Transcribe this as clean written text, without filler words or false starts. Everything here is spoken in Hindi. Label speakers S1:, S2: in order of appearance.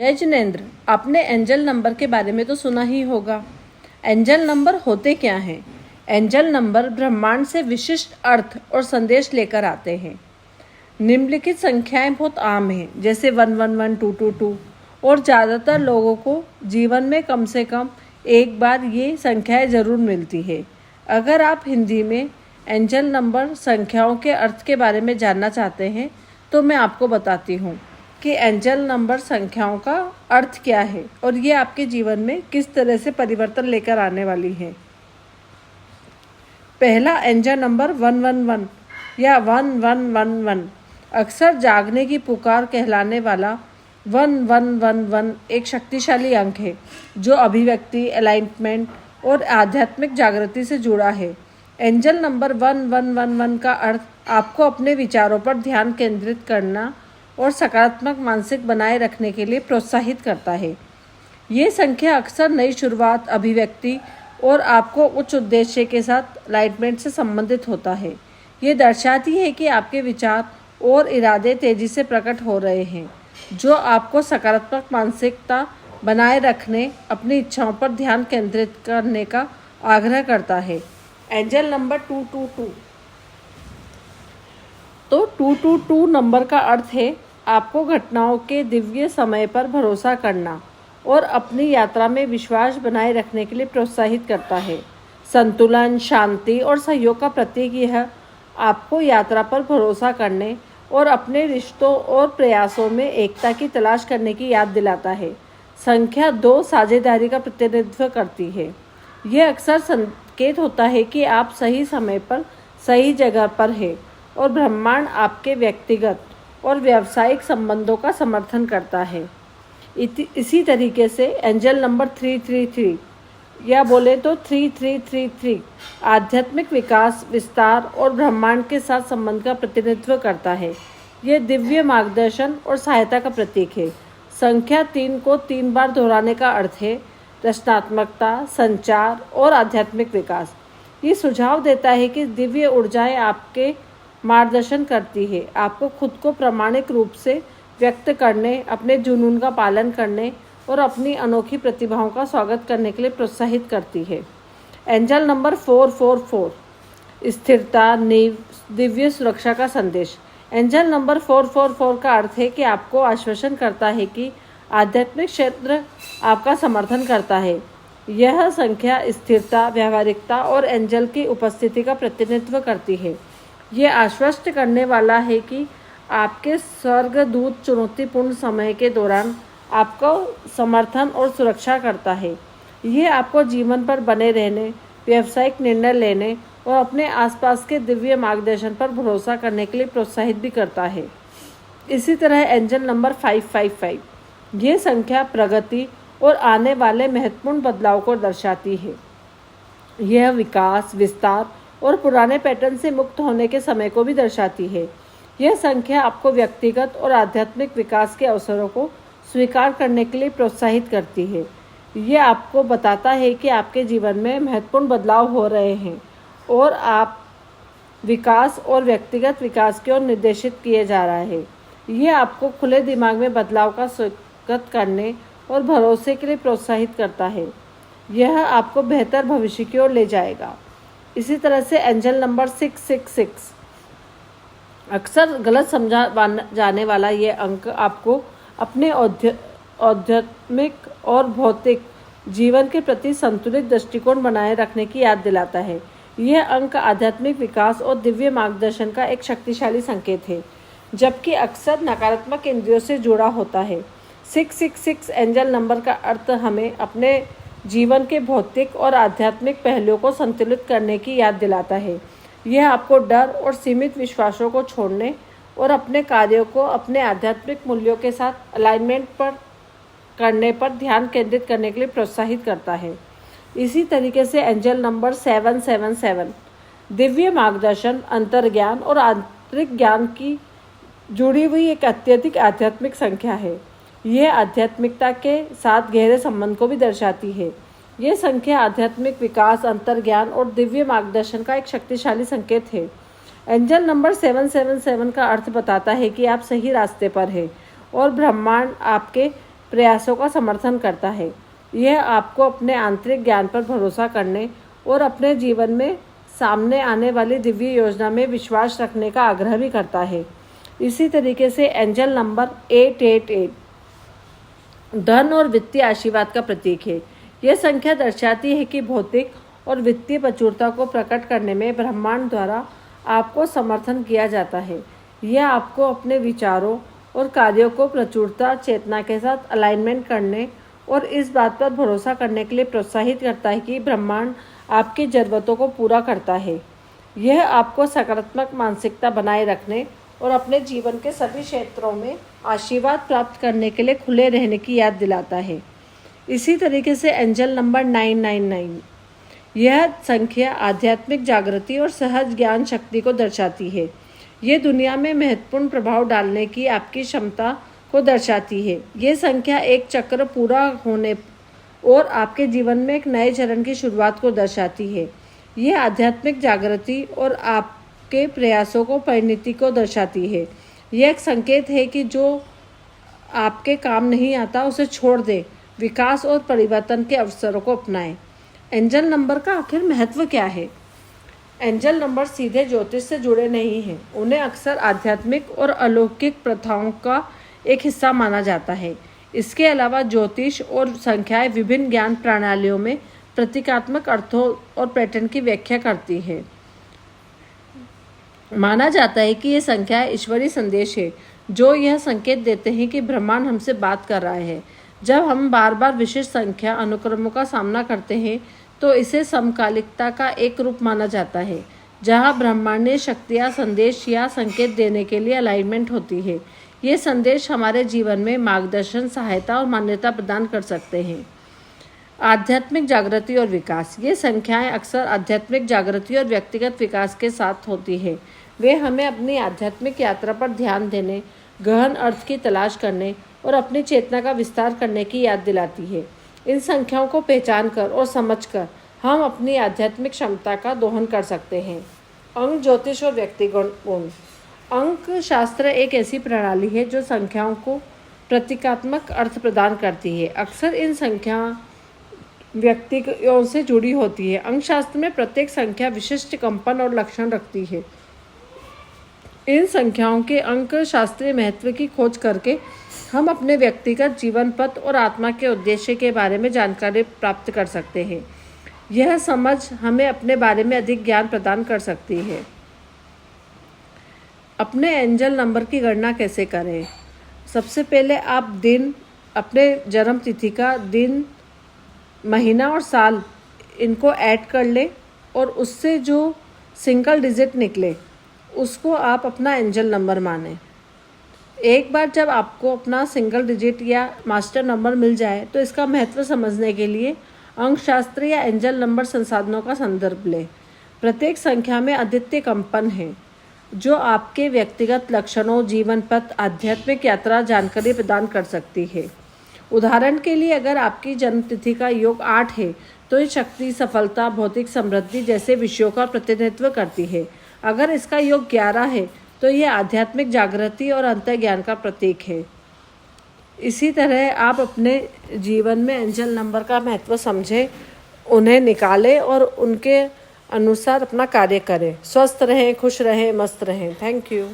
S1: जय जिनेंद्र, आपने एंजल नंबर के बारे में तो सुना ही होगा। एंजल नंबर होते क्या हैं? एंजल नंबर ब्रह्मांड से विशिष्ट अर्थ और संदेश लेकर आते हैं। निम्नलिखित संख्याएं बहुत आम हैं, जैसे 111, 222 और ज़्यादातर लोगों को जीवन में कम से कम एक बार ये संख्याएं ज़रूर मिलती है। अगर आप हिंदी में एंजल नंबर संख्याओं के अर्थ के बारे में जानना चाहते हैं तो मैं आपको बताती हूँ कि एंजल नंबर संख्याओं का अर्थ क्या है और ये आपके जीवन में किस तरह से परिवर्तन लेकर आने वाली है। पहला एंजल नंबर 111 या 1111 अक्सर जागने की पुकार कहलाने वाला 1111 एक शक्तिशाली अंक है जो अभिव्यक्ति, अलाइनमेंट और आध्यात्मिक जागृति से जुड़ा है। एंजल नंबर 1111 का अर्थ आपको अपने विचारों पर ध्यान केंद्रित करना और सकारात्मक मानसिक बनाए रखने के लिए प्रोत्साहित करता है। ये संख्या अक्सर नई शुरुआत, अभिव्यक्ति और आपको उच्च उद्देश्य के साथ अलाइनमेंट से संबंधित होता है। ये दर्शाती है कि आपके विचार और इरादे तेजी से प्रकट हो रहे हैं, जो आपको सकारात्मक मानसिकता बनाए रखने, अपनी इच्छाओं पर ध्यान केंद्रित करने का आग्रह करता है। एंजल नंबर 222 तो 222 नंबर का अर्थ है आपको घटनाओं के दिव्य समय पर भरोसा करना और अपनी यात्रा में विश्वास बनाए रखने के लिए प्रोत्साहित करता है। संतुलन, शांति और सहयोग का प्रतीक यह आपको यात्रा पर भरोसा करने और अपने रिश्तों और प्रयासों में एकता की तलाश करने की याद दिलाता है। संख्या 2 साझेदारी का प्रतिनिधित्व करती है। यह अक्सर संकेत होता है कि आप सही समय पर सही जगह पर हैं और ब्रह्मांड आपके व्यक्तिगत और व्यावसायिक संबंधों का समर्थन करता है। इसी तरीके से एंजल नंबर 333 या बोले तो 3333 आध्यात्मिक विकास, विस्तार और ब्रह्मांड के साथ संबंध का प्रतिनिधित्व करता है। यह दिव्य मार्गदर्शन और सहायता का प्रतीक है। संख्या 3 को 3 बार दोहराने का अर्थ है रचनात्मकता, संचार और आध्यात्मिक विकास। ये सुझाव देता है कि दिव्य ऊर्जाएं आपके मार्गदर्शन करती है, आपको खुद को प्रामाणिक रूप से व्यक्त करने, अपने जुनून का पालन करने और अपनी अनोखी प्रतिभाओं का स्वागत करने के लिए प्रोत्साहित करती है। एंजल नंबर 444 स्थिरता, नींव, दिव्य सुरक्षा का संदेश। एंजल नंबर 444 का अर्थ है कि आपको आश्वासन करता है कि आध्यात्मिक क्षेत्र आपका समर्थन करता है। यह संख्या स्थिरता, व्यावहारिकता और एंजल की उपस्थिति का प्रतिनिधित्व करती है। यह आश्वस्त करने वाला है कि आपके स्वर्गदूत चुनौतीपूर्ण समय के दौरान आपको समर्थन और सुरक्षा करता है। यह आपको जीवन पर बने रहने, व्यावसायिक निर्णय लेने और अपने आसपास के दिव्य मार्गदर्शन पर भरोसा करने के लिए प्रोत्साहित भी करता है। इसी तरह एंजल नंबर 555 ये संख्या प्रगति और आने वाले महत्वपूर्ण बदलाव को दर्शाती है। यह विकास, विस्तार और पुराने पैटर्न से मुक्त होने के समय को भी दर्शाती है। यह संख्या आपको व्यक्तिगत और आध्यात्मिक विकास के अवसरों को स्वीकार करने के लिए प्रोत्साहित करती है। यह आपको बताता है कि आपके जीवन में महत्वपूर्ण बदलाव हो रहे हैं और आप विकास और व्यक्तिगत विकास की ओर निर्देशित किए जा रहा है। यह आपको खुले दिमाग में बदलाव का स्वागत करने और भरोसे के लिए प्रोत्साहित करता है। यह आपको बेहतर भविष्य की ओर ले जाएगा। इसी तरह से एंजल नंबर 666 अक्सर गलत समझा जाने वाला ये अंक आपको अपने आध्यात्मिक और भौतिक जीवन के प्रति संतुलित दृष्टिकोण बनाए रखने की याद दिलाता है। यह अंक आध्यात्मिक विकास और दिव्य मार्गदर्शन का एक शक्तिशाली संकेत है, जबकि अक्सर नकारात्मक इंद्रियों से जुड़ा होता है। 666 एंजल नंबर का अर्थ हमें अपने जीवन के भौतिक और आध्यात्मिक पहलुओं को संतुलित करने की याद दिलाता है। यह आपको डर और सीमित विश्वासों को छोड़ने और अपने कार्यों को अपने आध्यात्मिक मूल्यों के साथ अलाइनमेंट पर करने पर ध्यान केंद्रित करने के लिए प्रोत्साहित करता है। इसी तरीके से एंजल नंबर 777 दिव्य मार्गदर्शन, अंतर्ज्ञान और आंतरिक ज्ञान की जुड़ी हुई एक अत्यधिक आध्यात्मिक संख्या है। यह आध्यात्मिकता के साथ गहरे संबंध को भी दर्शाती है। यह संख्या आध्यात्मिक विकास, अंतर्ज्ञान और दिव्य मार्गदर्शन का एक शक्तिशाली संकेत है। एंजल नंबर 777 का अर्थ बताता है कि आप सही रास्ते पर हैं और ब्रह्मांड आपके प्रयासों का समर्थन करता है। यह आपको अपने आंतरिक ज्ञान पर भरोसा करने और अपने जीवन में सामने आने वाली दिव्य योजना में विश्वास रखने का आग्रह भी करता है। इसी तरीके से एंजल नंबर 888 धन और वित्तीय आशीर्वाद का प्रतीक है। यह संख्या दर्शाती है कि भौतिक और वित्तीय प्रचुरता को प्रकट करने में ब्रह्मांड द्वारा आपको समर्थन किया जाता है। यह आपको अपने विचारों और कार्यों को प्रचुरता चेतना के साथ अलाइनमेंट करने और इस बात पर भरोसा करने के लिए प्रोत्साहित करता है कि ब्रह्मांड आपकी ज़रूरतों को पूरा करता है। यह आपको सकारात्मक मानसिकता बनाए रखने और अपने जीवन के सभी क्षेत्रों में आशीर्वाद प्राप्त करने के लिए खुले रहने की याद दिलाता है। इसी तरीके से एंजल नंबर 999 यह संख्या आध्यात्मिक जागृति और सहज ज्ञान शक्ति को दर्शाती है। ये दुनिया में महत्वपूर्ण प्रभाव डालने की आपकी क्षमता को दर्शाती है। ये संख्या एक चक्र पूरा होने और आपके जीवन में एक नए चरण की शुरुआत को दर्शाती है। ये आध्यात्मिक जागृति और आपके प्रयासों को परिणति को दर्शाती है। यह एक संकेत है कि जो आपके काम नहीं आता उसे छोड़ दें, विकास और परिवर्तन के अवसरों को अपनाएं। एंजल नंबर का आखिर महत्व क्या है? एंजल नंबर सीधे ज्योतिष से जुड़े नहीं हैं। उन्हें अक्सर आध्यात्मिक और अलौकिक प्रथाओं का एक हिस्सा माना जाता है। इसके अलावा ज्योतिष और संख्याएं विभिन्न ज्ञान प्रणालियों में प्रतीकात्मक अर्थों और पैटर्न की व्याख्या करती है। माना जाता है कि ये संख्याएं ईश्वरीय संदेश है जो यह संकेत देते हैं कि ब्रह्मांड हमसे बात कर रहा है। जब हम बार बार विशिष्ट संख्या अनुक्रमों का सामना करते हैं तो इसे समकालिकता का एक रूप माना जाता है, जहां ब्रह्मांडीय शक्तियां संदेश या संकेत देने के लिए अलाइनमेंट होती है। ये संदेश हमारे जीवन में मार्गदर्शन, सहायता और मान्यता प्रदान कर सकते हैं। आध्यात्मिक जागृति और विकास। ये संख्याएं अक्सर आध्यात्मिक जागृति और व्यक्तिगत विकास के साथ होती है। वे हमें अपनी आध्यात्मिक यात्रा पर ध्यान देने, गहन अर्थ की तलाश करने और अपनी चेतना का विस्तार करने की याद दिलाती है। इन संख्याओं को पहचान कर और समझकर हम अपनी आध्यात्मिक क्षमता का दोहन कर सकते हैं। अंक ज्योतिष और व्यक्तिगत गुण। अंक शास्त्र एक ऐसी प्रणाली है जो संख्याओं को प्रतीकात्मक अर्थ प्रदान करती है। अक्सर इन संख्या व्यक्तियों से जुड़ी होती है। अंक शास्त्र में प्रत्येक संख्या विशिष्ट कंपन और लक्षण रखती है। इन संख्याओं के अंक शास्त्रीय महत्व की खोज करके हम अपने व्यक्तिगत जीवन पथ और आत्मा के उद्देश्य के बारे में जानकारी प्राप्त कर सकते हैं। यह समझ हमें अपने बारे में अधिक ज्ञान प्रदान कर सकती है। अपने एंजल नंबर की गणना कैसे करें? सबसे पहले आप दिन, अपने जन्म तिथि का दिन, महीना और साल इनको ऐड कर लें और उससे जो सिंगल डिजिट निकले उसको आप अपना एंजल नंबर मानें। एक बार जब आपको अपना सिंगल डिजिट या मास्टर नंबर मिल जाए तो इसका महत्व समझने के लिए अंक शास्त्र या एंजल नंबर संसाधनों का संदर्भ लें। प्रत्येक संख्या में अद्वितीय कंपन है जो आपके व्यक्तिगत लक्षणों, जीवन पथ, आध्यात्मिक यात्रा जानकारी प्रदान कर सकती है। उदाहरण के लिए अगर आपकी जन्मतिथि का योग 8 है तो ये शक्ति, सफलता, भौतिक समृद्धि जैसे विषयों का प्रतिनिधित्व करती है। अगर इसका योग 11 है तो यह आध्यात्मिक जागृति और अंतर्ज्ञान का प्रतीक है। इसी तरह आप अपने जीवन में एंजल नंबर का महत्व समझें, उन्हें निकालें और उनके अनुसार अपना कार्य करें। स्वस्थ रहें, खुश रहें, मस्त रहें। Thank you.